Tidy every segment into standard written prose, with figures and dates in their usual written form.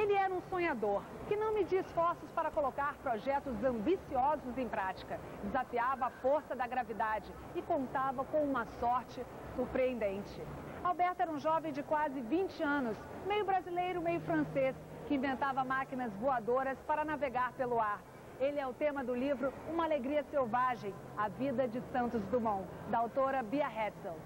Ele era um sonhador que não media esforços para colocar projetos ambiciosos em prática. Desafiava a força da gravidade e contava com uma sorte surpreendente. Alberto era um jovem de quase 20 anos, meio brasileiro, meio francês, que inventava máquinas voadoras para navegar pelo ar. Ele é o tema do livro Uma Alegria Selvagem, A Vida de Santos Dumont, da autora Bia Hetzel.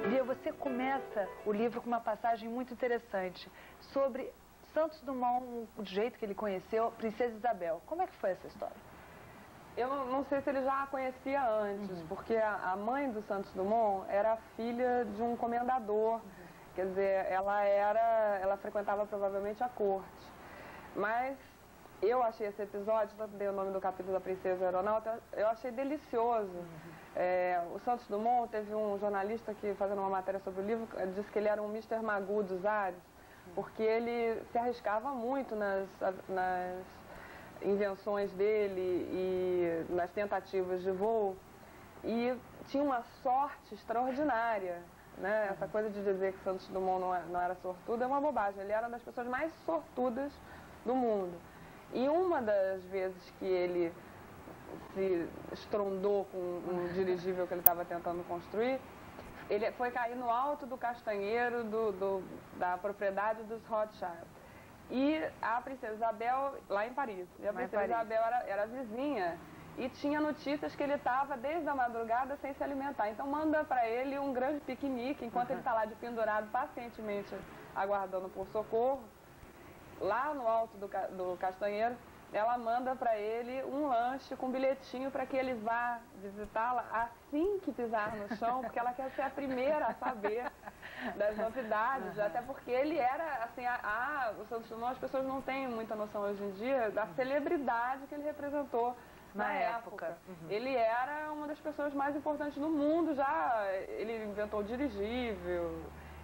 Bia, você começa o livro com uma passagem muito interessante sobre Santos Dumont, o jeito que ele conheceu Princesa Isabel. Como é que foi essa história? Eu não sei se ele já a conhecia antes, porque a mãe do Santos Dumont era filha de um comendador, quer dizer, ela frequentava provavelmente a corte. Mas eu achei esse episódio, tanto dei o nome do capítulo da Princesa Aeronauta, eu achei delicioso. O Santos Dumont, teve um jornalista que, fazendo uma matéria sobre o livro, disse que ele era um Mr. Magoo dos ares, porque ele se arriscava muito nas invenções dele e nas tentativas de voo, e tinha uma sorte extraordinária, né? Essa coisa de dizer que Santos Dumont não era sortudo é uma bobagem. Ele era uma das pessoas mais sortudas do mundo. E uma das vezes que ele se estrondou com um dirigível que ele estava tentando construir, ele foi cair no alto do castanheiro da propriedade dos Rothschild. E a Princesa Isabel, lá em Paris, e a Princesa Isabel era vizinha, e tinha notícias que ele estava desde a madrugada sem se alimentar. Então manda para ele um grande piquenique, enquanto ele está lá de pendurado, pacientemente aguardando por socorro. Lá no alto do castanheiro, ela manda para ele um lanche com um bilhetinho para que ele vá visitá-la assim que pisar no chão, porque ela quer ser a primeira a saber das novidades, até porque ele era, assim, o Santos Dumont, as pessoas não têm muita noção hoje em dia da celebridade que ele representou na época. Ele era uma das pessoas mais importantes do mundo, ele inventou o dirigível,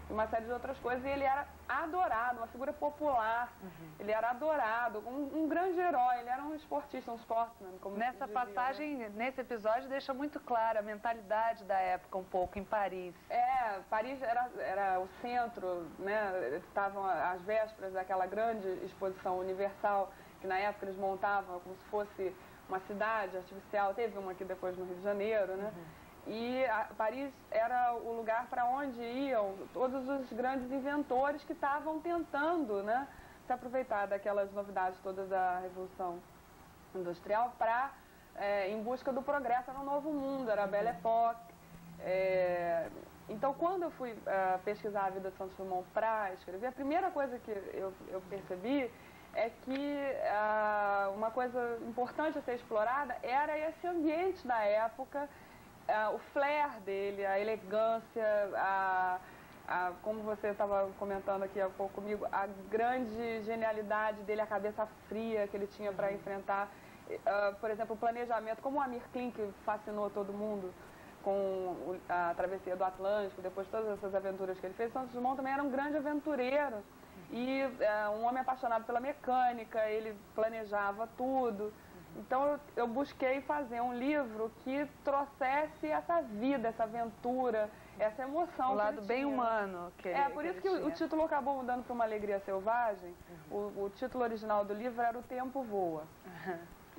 uma série de outras coisas, e ele era adorado, uma figura popular, ele era adorado, um grande herói, ele era um esportista, um sportsman, como nessa passagem, né? Nesse episódio, deixa muito clara a mentalidade da época, um pouco, em Paris. Paris era o centro, né? Estavam às vésperas daquela grande exposição universal, que na época eles montavam como se fosse uma cidade artificial, teve uma aqui depois no Rio de Janeiro, né? E Paris era o lugar para onde iam todos os grandes inventores que estavam tentando, né, se aproveitar daquelas novidades todas da Revolução Industrial em busca do progresso. Era um novo mundo, era a Belle Époque. Então, quando eu fui pesquisar a vida de Santos Dumont para escrever, a primeira coisa que eu percebi é que uma coisa importante a ser explorada era esse ambiente da época, o flair dele, a elegância, como você estava comentando aqui há pouco comigo, a grande genialidade dele, a cabeça fria que ele tinha para enfrentar, por exemplo, o planejamento, como o Amir Klink fascinou todo mundo com a travessia do Atlântico, depois todas essas aventuras que ele fez. Santos Dumont também era um grande aventureiro e um homem apaixonado pela mecânica, ele planejava tudo. Então eu busquei fazer um livro que trouxesse essa vida, essa aventura, essa emoção. Um lado bem humano. Por isso que o título acabou mudando para Uma Alegria Selvagem. O título original do livro era O Tempo Voa.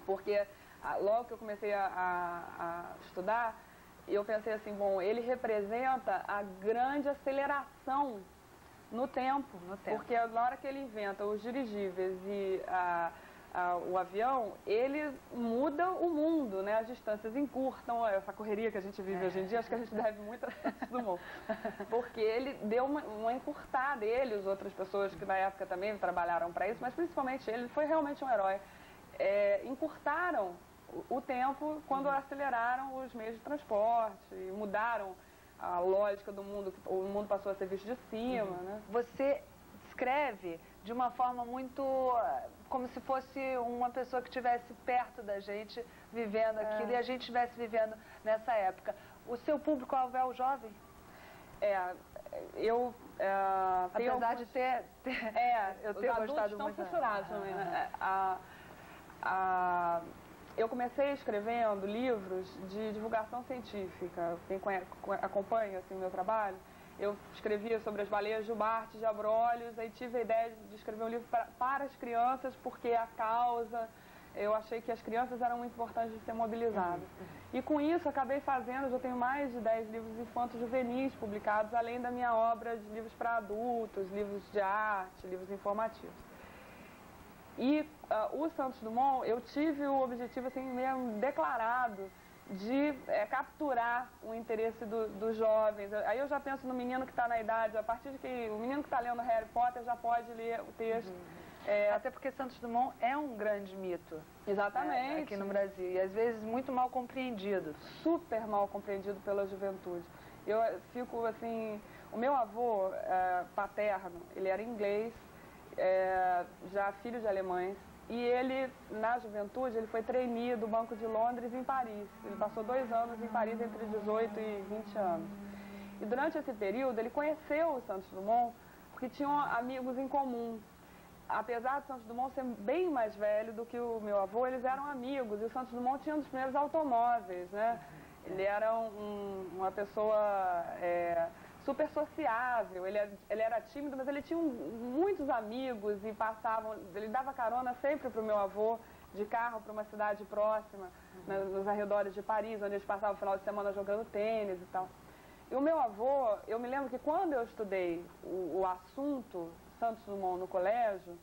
Porque logo que eu comecei a estudar, eu pensei assim, bom, ele representa a grande aceleração no tempo. Porque na hora que ele inventa os dirigíveis e o avião, ele muda o mundo, né? As distâncias encurtam, essa correria que a gente vive hoje em dia, acho que a gente deve muito a Santos Dumont. Porque ele deu uma encurtada, ele e as outras pessoas que na época também trabalharam para isso, mas principalmente ele foi realmente um herói. Encurtaram o tempo quando aceleraram os meios de transporte, e mudaram a lógica do mundo, o mundo passou a ser visto de cima, né? Você escreve de uma forma muito como se fosse uma pessoa que estivesse perto da gente, vivendo aquilo, e a gente estivesse vivendo nessa época. O seu público-alvo é o jovem? Eu apesar de ter eu ter gostado muito. Estão fissurados também, né? Eu comecei escrevendo livros de divulgação científica. Quem acompanha assim, o meu trabalho, eu escrevia sobre as baleias jubartes de Abrolhos, aí tive a ideia de escrever um livro para as crianças, porque a causa, eu achei que as crianças eram muito importantes de ser mobilizadas. E com isso acabei fazendo, já tenho mais de 10 livros infantos juvenis publicados, além da minha obra de livros para adultos, livros de arte, livros informativos. E o Santos Dumont, eu tive o objetivo assim, mesmo declarado de capturar o interesse dos jovens. Aí eu já penso no menino que está na idade, a partir de que o menino que está lendo Harry Potter já pode ler o texto. Até porque Santos Dumont é um grande mito. Exatamente. Aqui no Brasil. E às vezes muito mal compreendido. Super mal compreendido pela juventude. Eu fico assim, o meu avô paterno, ele era inglês, já filho de alemães, e ele, na juventude, ele foi trainee do Banco de Londres em Paris. Ele passou 2 anos em Paris entre 18 e 20 anos. E durante esse período, ele conheceu o Santos Dumont porque tinham amigos em comum. Apesar de Santos Dumont ser bem mais velho do que o meu avô, eles eram amigos. E o Santos Dumont tinha um dos primeiros automóveis, né? Ele era uma pessoa super sociável, ele era tímido, mas ele tinha muitos amigos e ele dava carona sempre para o meu avô de carro para uma cidade próxima, nos arredores de Paris, onde eles passavam o final de semana jogando tênis e tal. E o meu avô, eu me lembro que quando eu estudei o assunto Santos Dumont no colégio,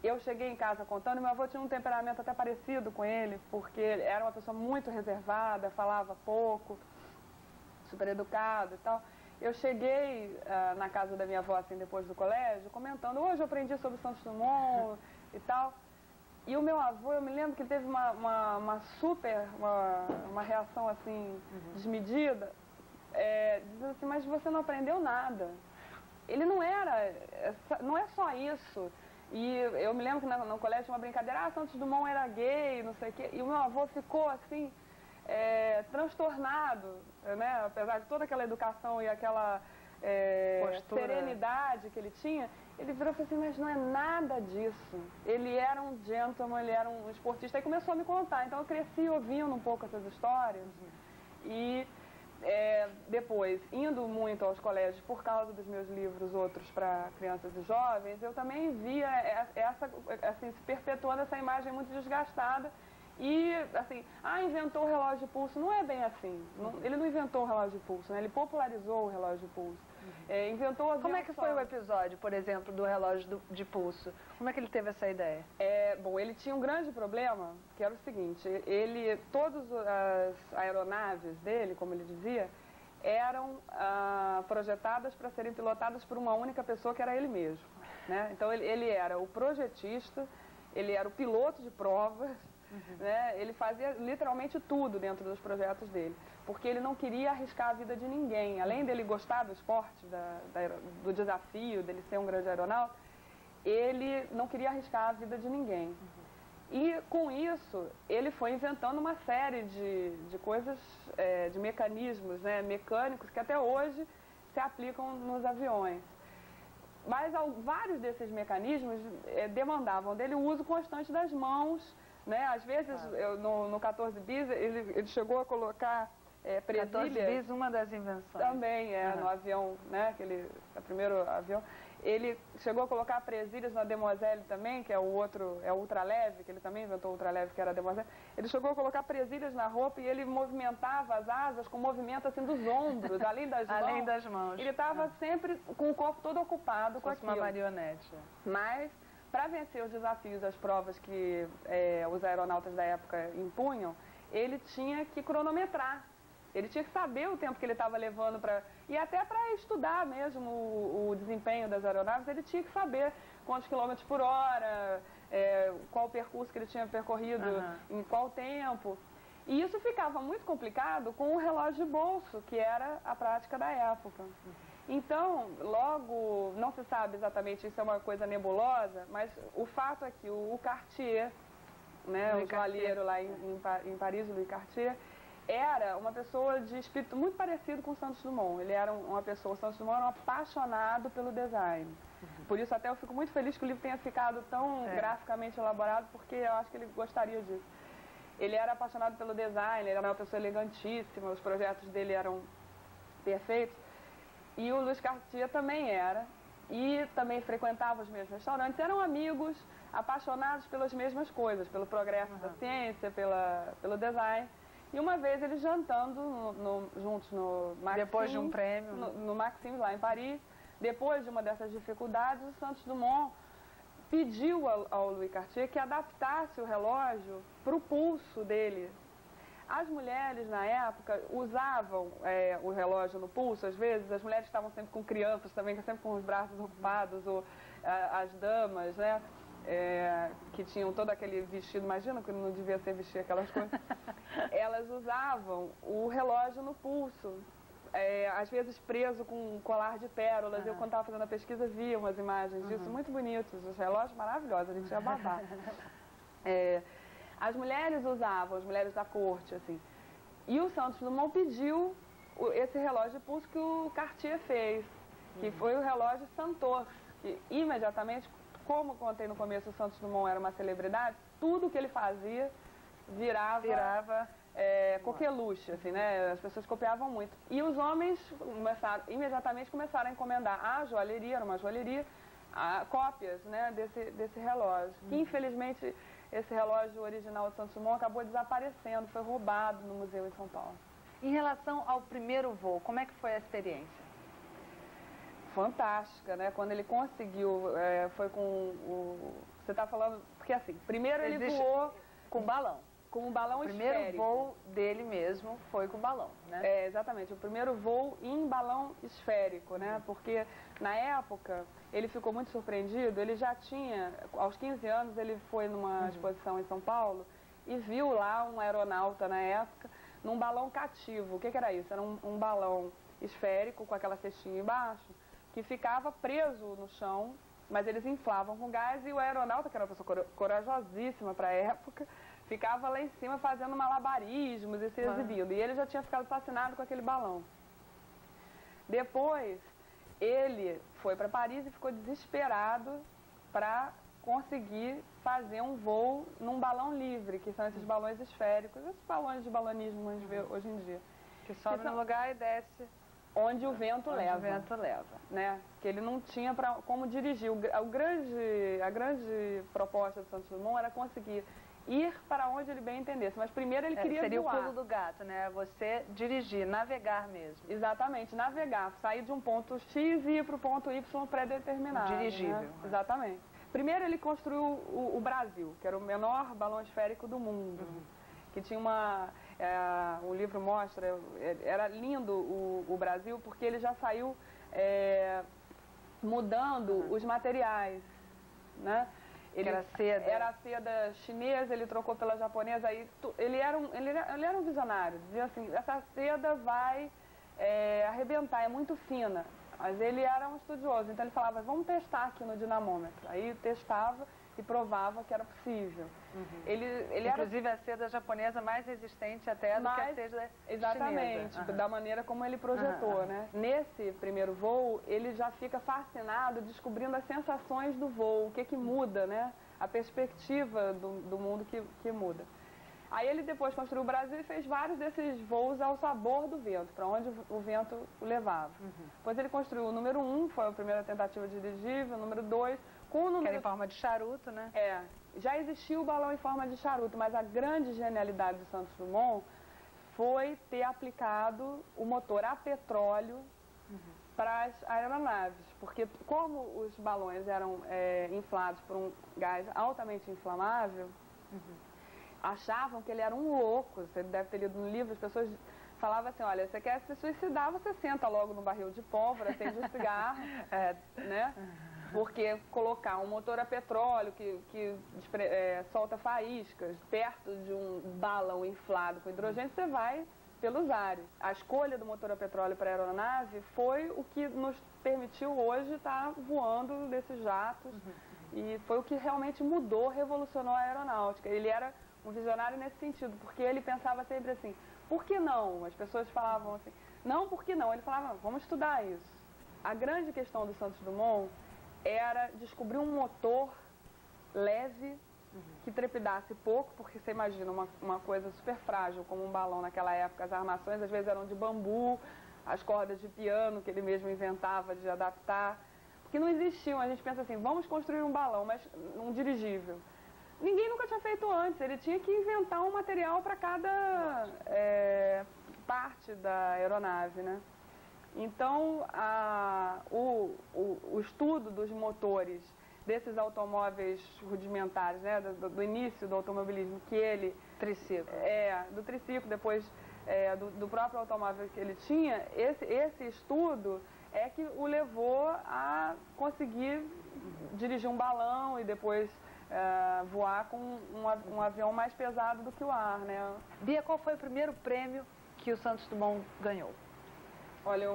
eu cheguei em casa contando, e meu avô tinha um temperamento até parecido com ele, porque ele era uma pessoa muito reservada, falava pouco, super educado e tal. Eu cheguei na casa da minha avó, assim, depois do colégio, comentando, hoje eu aprendi sobre Santos Dumont e tal. E o meu avô, eu me lembro que teve uma reação, assim, desmedida, dizendo assim, mas você não aprendeu nada. Ele não é só isso. E eu me lembro que no colégio tinha uma brincadeira, Santos Dumont era gay, não sei o quê. E o meu avô ficou, assim, transtornado, né? Apesar de toda aquela educação e aquela serenidade que ele tinha, ele virou e falou assim, mas não é nada disso. Ele era um gentleman, ele era um esportista, e começou a me contar. Então eu cresci ouvindo um pouco essas histórias. E depois, indo muito aos colégios por causa dos meus livros, outros para crianças e jovens, eu também via assim, se perpetuando essa imagem muito desgastada. E, assim, inventou o relógio de pulso. Não é bem assim. Ele não inventou o relógio de pulso, né? Ele popularizou o relógio de pulso. Inventou o avião. Como é que foi o episódio, por exemplo, do relógio de pulso? Como é que ele teve essa ideia? Bom, ele tinha um grande problema, que era o seguinte, todas as aeronaves dele, como ele dizia, eram projetadas para serem pilotadas por uma única pessoa, que era ele mesmo, né? Então ele era o projetista, ele era o piloto de provas, né? Ele fazia literalmente tudo dentro dos projetos dele, porque ele não queria arriscar a vida de ninguém. Além dele gostar do esporte, do desafio, dele ser um grande aeronáutico, ele não queria arriscar a vida de ninguém. E com isso, ele foi inventando uma série de coisas, de mecanismos, né, mecânicos, que até hoje se aplicam nos aviões. Mas vários desses mecanismos demandavam dele o uso constante das mãos, né? Às vezes, no 14 bis, ele chegou a colocar presilhas. 14 bis, uma das invenções. Também, no avião, né? O primeiro avião. Ele chegou a colocar presilhas na Demoiselle também, que é o ultraleve, que ele também inventou o ultraleve, que era a Demoiselle. Ele chegou a colocar presilhas na roupa e ele movimentava as asas com movimento assim dos ombros, além das mãos. Além das mãos. Ele estava sempre com o corpo todo ocupado com aquilo. Uma marionete. Mas, para vencer os desafios, as provas que os aeronautas da época impunham, ele tinha que cronometrar. Ele tinha que saber o tempo que ele estava levando e até para estudar mesmo o desempenho das aeronaves, ele tinha que saber quantos quilômetros por hora, qual o percurso que ele tinha percorrido, em qual tempo. E isso ficava muito complicado com o relógio de bolso, que era a prática da época. Então, logo, não se sabe exatamente, isso é uma coisa nebulosa, mas o fato é que o Cartier, né, o joalheiro lá em Paris, o Louis Cartier, era uma pessoa de espírito muito parecido com o Santos Dumont. Ele era uma pessoa, o Santos Dumont era um apaixonado pelo design. Por isso até eu fico muito feliz que o livro tenha ficado tão graficamente elaborado, porque eu acho que ele gostaria disso. Ele era apaixonado pelo design, ele era uma pessoa elegantíssima, os projetos dele eram perfeitos. E o Luiz Cartier também era, e também frequentava os mesmos restaurantes, eram amigos, apaixonados pelas mesmas coisas, pelo progresso da ciência, pelo design. E uma vez eles jantando juntos no Maxim, depois de um prêmio, no Maxim, lá em Paris, depois de uma dessas dificuldades, o Santos Dumont pediu ao Louis Cartier que adaptasse o relógio para o pulso dele. As mulheres, na época, usavam o relógio no pulso, às vezes. As mulheres estavam sempre com crianças também, sempre com os braços ocupados, ou as damas, né? Que tinham todo aquele vestido, imagina que não devia ser vestir aquelas coisas. Elas usavam o relógio no pulso. Às vezes preso com um colar de pérolas. Eu, quando estava fazendo a pesquisa, via umas imagens disso, muito bonitos, os relógios maravilhosos, a gente ia babar. As mulheres usavam, as mulheres da corte, assim. E o Santos Dumont pediu esse relógio de pulso que o Cartier fez, que foi o relógio Santos, que imediatamente, como contei no começo, o Santos Dumont era uma celebridade, tudo que ele fazia virava coqueluche, assim, né? As pessoas copiavam muito. E os homens imediatamente começaram a encomendar à joalheria, era uma joalheria, cópias, né, desse relógio. Que, infelizmente, esse relógio original de Santos Dumont acabou desaparecendo, foi roubado no museu em São Paulo. Em relação ao primeiro voo, como é que foi a experiência? Fantástica, né? Quando ele conseguiu, foi com você está falando, porque assim, primeiro ele voou com balão. Com um balão esférico. O primeiro voo dele mesmo foi com balão, né? Exatamente, o primeiro voo em balão esférico, né? Porque na época ele ficou muito surpreendido, ele já tinha, aos 15 anos, ele foi numa exposição em São Paulo e viu lá um aeronauta na época num balão cativo. O que era isso? Era um balão esférico com aquela cestinha embaixo que ficava preso no chão, mas eles inflavam com gás e o aeronauta, que era uma pessoa corajosíssima para a época, ficava lá em cima fazendo malabarismos e se exibindo. E ele já tinha ficado fascinado com aquele balão. Depois, ele foi para Paris e ficou desesperado para conseguir fazer um voo num balão livre, que são esses balões esféricos, esses balões de balonismo que a gente vê hoje em dia. Que sobe no lugar e desce onde o vento leva. Onde o vento leva. Né? Que ele não tinha como dirigir. A grande proposta do Santos Dumont era conseguir ir para onde ele bem entendesse. Mas primeiro ele queria seria voar. O pulo do gato, né? Você dirigir, navegar mesmo. Exatamente, navegar. Sair de um ponto X e ir para o ponto Y pré-determinado. Dirigível. Né? Exatamente. Primeiro ele construiu o Brasil, que era o menor balão esférico do mundo. Que tinha um livro mostra, era lindo o Brasil, porque ele já saiu mudando os materiais, né? Era seda. Era a seda chinesa, ele trocou pela japonesa. Aí ele era um visionário. Dizia assim, essa seda vai arrebentar, é muito fina. Mas ele era um estudioso, então ele falava, vamos testar aqui no dinamômetro. Aí testava e provava que era possível. Inclusive a seda japonesa mais resistente até do que a seda exatamente, chinesa. Da maneira como ele projetou, né? Nesse primeiro voo, ele já fica fascinado descobrindo as sensações do voo, o que muda, né? A perspectiva do mundo que muda. Aí ele depois construiu o Brasil e fez vários desses voos ao sabor do vento, para onde o vento o levava. Depois ele construiu o número 1, foi a primeira tentativa de dirigível, o número 2, com o número... Que era em forma de charuto, né? Já existia o balão em forma de charuto, mas a grande genialidade do Santos Dumont foi ter aplicado o motor a petróleo para as aeronaves, porque como os balões eram inflados por um gás altamente inflamável, achavam que ele era um louco. Você deve ter lido no livro, as pessoas falavam assim, olha, você quer se suicidar, você senta logo no barril de pólvora, acende um cigarro, né? Porque colocar um motor a petróleo que solta faíscas perto de um balão inflado com hidrogênio, você vai pelos ares. A escolha do motor a petróleo para a aeronave foi o que nos permitiu hoje estar voando desses jatos e foi o que realmente mudou, revolucionou a aeronáutica. Ele era um visionário nesse sentido, porque ele pensava sempre assim, por que não? As pessoas falavam assim, não, por que não? Ele falava, vamos estudar isso. A grande questão do Santos Dumont era descobrir um motor leve, que trepidasse pouco, porque você imagina uma coisa super frágil, como um balão naquela época, as armações às vezes eram de bambu, as cordas de piano que ele mesmo inventava de adaptar, porque não existiam. A gente pensa assim, vamos construir um balão, mas um dirigível. Ninguém nunca tinha feito antes, ele tinha que inventar um material para cada parte da aeronave, né? Então, o estudo dos motores desses automóveis rudimentares, né, do início do automobilismo, que ele... Triciclo. Do triciclo, depois do próprio automóvel que ele tinha, esse estudo é que o levou a conseguir dirigir um balão e depois voar com um avião mais pesado do que o ar, né? Bia, qual foi o primeiro prêmio que o Santos Dumont ganhou? Olha,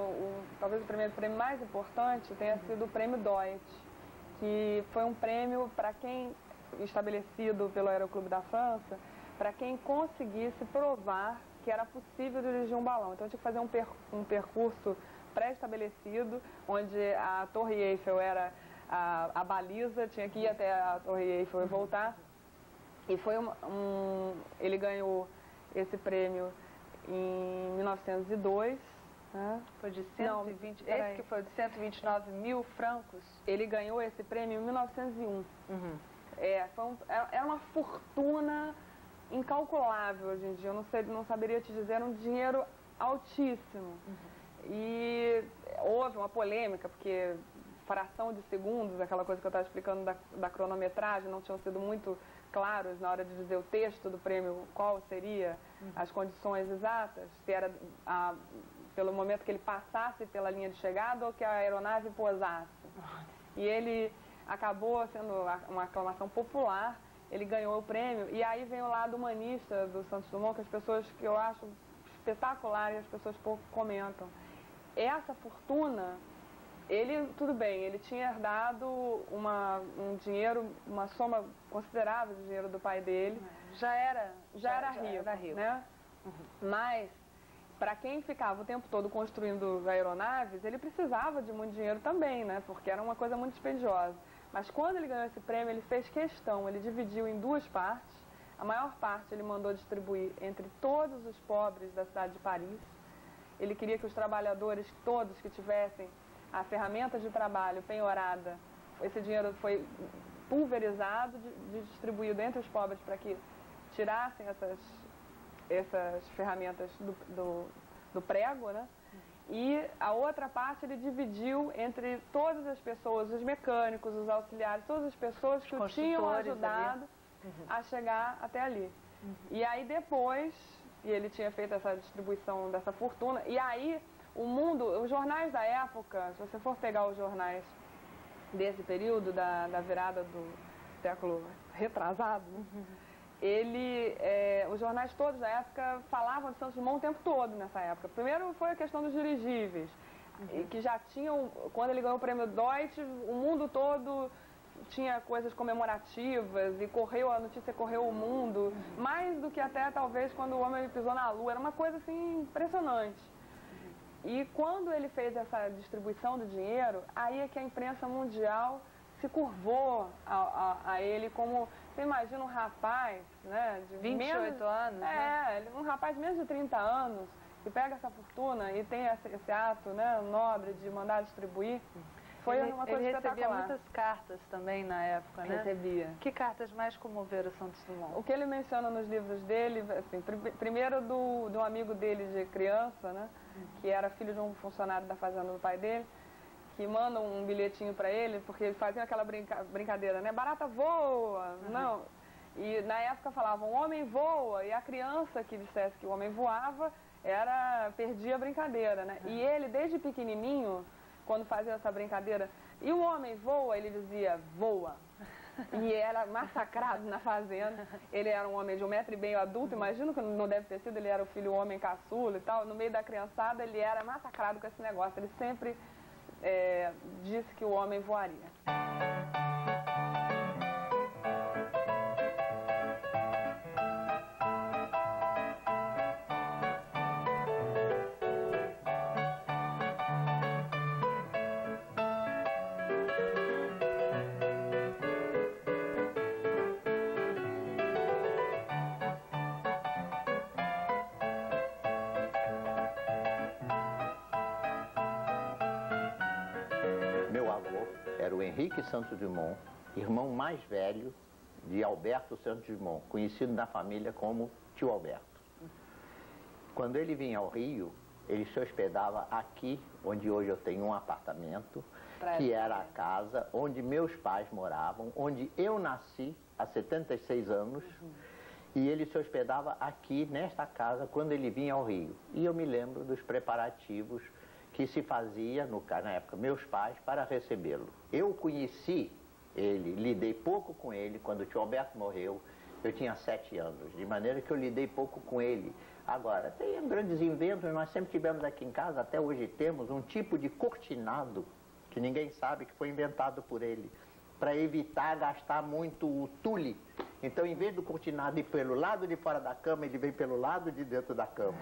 talvez o primeiro prêmio mais importante tenha sido o prêmio Deutsch, que foi um prêmio para quem, estabelecido pelo Aeroclube da França, para quem conseguisse provar que era possível dirigir um balão. Então, tinha que fazer um percurso pré-estabelecido, onde a Torre Eiffel era a baliza, tinha que ir até a Torre Eiffel e voltar. E foi ele ganhou esse prêmio em 1902. Foi de 120, esse que foi de 129 mil francos? Ele ganhou esse prêmio em 1901. Era uma fortuna incalculável hoje em dia. Eu não saberia te dizer, era um dinheiro altíssimo. E houve uma polêmica, porque fração de segundos, aquela coisa que eu estava explicando da cronometragem, não tinham sido muito claros na hora de dizer o texto do prêmio, qual seria as condições exatas, se era pelo momento que ele passasse pela linha de chegada ou que a aeronave pousasse. E ele acabou sendo uma aclamação popular, ele ganhou o prêmio, e aí vem o lado humanista do Santos Dumont, que as pessoas, que eu acho espetacular e as pessoas pouco comentam. Essa fortuna, tudo bem, ele tinha herdado um dinheiro, uma soma considerável de dinheiro do pai dele. Já era rico, né? Mas, para quem ficava o tempo todo construindo aeronaves, ele precisava de muito dinheiro também, né? Porque era uma coisa muito dispendiosa. Mas quando ele ganhou esse prêmio, ele fez questão, ele dividiu em duas partes. A maior parte ele mandou distribuir entre todos os pobres da cidade de Paris. Ele queria que os trabalhadores todos que tivessem a ferramenta de trabalho penhorada, esse dinheiro foi pulverizado, distribuído entre os pobres para que tirassem essas ferramentas do prego, né? E a outra parte ele dividiu entre todas as pessoas, os mecânicos, os auxiliares, todas as pessoas que o tinham ajudado a chegar até ali. E aí depois, ele tinha feito essa distribuição dessa fortuna, e aí os jornais da época, se você for pegar os jornais desse período, da virada do século retrasado, os jornais todos da época falavam de Santos Dumont o tempo todo nessa época. Primeiro foi a questão dos dirigíveis, que já tinham, quando ele ganhou o prêmio Deutsch, o mundo todo tinha coisas comemorativas e a notícia correu o mundo, mais do que até talvez quando o homem pisou na Lua. Era uma coisa assim impressionante. E quando ele fez essa distribuição do dinheiro, aí é que a imprensa mundial se curvou a ele como... Você imagina um rapaz, né, de 28 anos, um rapaz de menos de 30 anos, que pega essa fortuna e tem esse ato, né, nobre de mandar distribuir. Foi uma coisa espetacular. Ele recebia muitas cartas também na época, né? Recebia. Que cartas mais comoveram o Santos Dumont? O que ele menciona nos livros dele, assim, primeiro de um amigo dele de criança, né, que era filho de um funcionário da fazenda do pai dele, que manda um bilhetinho para ele, porque eles faziam aquela brincadeira, né? Barata voa! Não. E na época falavam, o homem voa, e a criança que dissesse que o homem voava, perdia a brincadeira, né? E ele, desde pequenininho, quando fazia essa brincadeira, e o homem voa, ele dizia, voa. E era massacrado na fazenda. Ele era um homem de 1 metro e meio adulto, imagino que não deve ter sido, ele era o filho homem caçula e tal. No meio da criançada, ele era massacrado com esse negócio. Ele sempre disse que o homem voaria. era o Henrique Santos Dumont, irmão mais velho de Alberto Santos Dumont, conhecido na família como tio Alberto. Quando ele vinha ao Rio, ele se hospedava aqui, onde hoje eu tenho um apartamento, que era a casa onde meus pais moravam, onde eu nasci há 76 anos, e ele se hospedava aqui, nesta casa, quando ele vinha ao Rio. E eu me lembro dos preparativos que se fazia, na época, meus pais, para recebê-lo. Eu conheci ele, lidei pouco com ele, quando o tio Alberto morreu, eu tinha 7 anos, de maneira que eu lidei pouco com ele. Agora, tem grandes inventos, nós sempre tivemos aqui em casa, até hoje temos um tipo de cortinado, que ninguém sabe que foi inventado por ele, para evitar gastar muito o tule. Então, em vez do cortinado ir pelo lado de fora da cama, ele vem pelo lado de dentro da cama.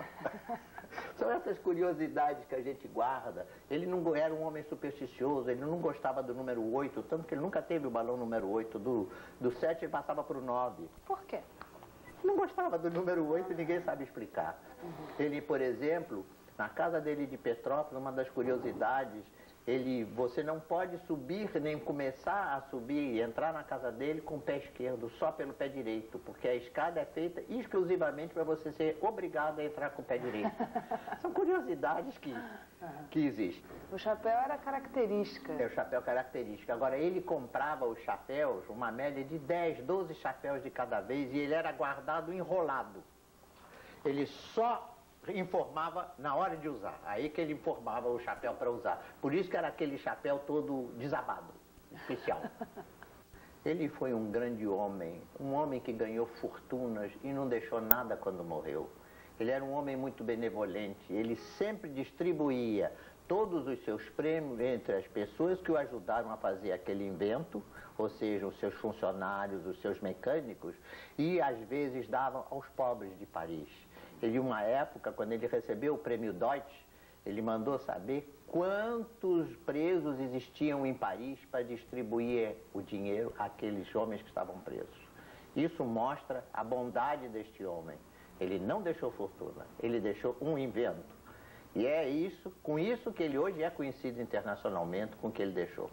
São essas curiosidades que a gente guarda. Ele não era um homem supersticioso, ele não gostava do número 8, tanto que ele nunca teve o balão número 8. Do 7 ele passava para o 9. Por quê? Não gostava do número 8, ninguém sabe explicar. Ele, por exemplo, na casa dele de Petrópolis, uma das curiosidades, você não pode subir, nem começar a subir e entrar na casa dele com o pé esquerdo, só pelo pé direito, porque a escada é feita exclusivamente para você ser obrigado a entrar com o pé direito. São curiosidades que existem. O chapéu era característica. É o chapéu característico. Agora, ele comprava os chapéus, uma média de 10, 12 chapéus de cada vez, e ele era guardado enrolado. Ele só informava na hora de usar, aí que ele informava o chapéu para usar. Por isso que era aquele chapéu todo desabado, especial. Ele foi um grande homem, um homem que ganhou fortunas e não deixou nada quando morreu. Ele era um homem muito benevolente, ele sempre distribuía todos os seus prêmios entre as pessoas que o ajudaram a fazer aquele invento, ou seja, os seus funcionários, os seus mecânicos, e às vezes davam aos pobres de Paris. Ele, uma época, quando ele recebeu o prêmio Deutsch, ele mandou saber quantos presos existiam em Paris para distribuir o dinheiro àqueles homens que estavam presos. Isso mostra a bondade deste homem. Ele não deixou fortuna, ele deixou um invento. E é isso, com isso que ele hoje é conhecido internacionalmente, com o que ele deixou.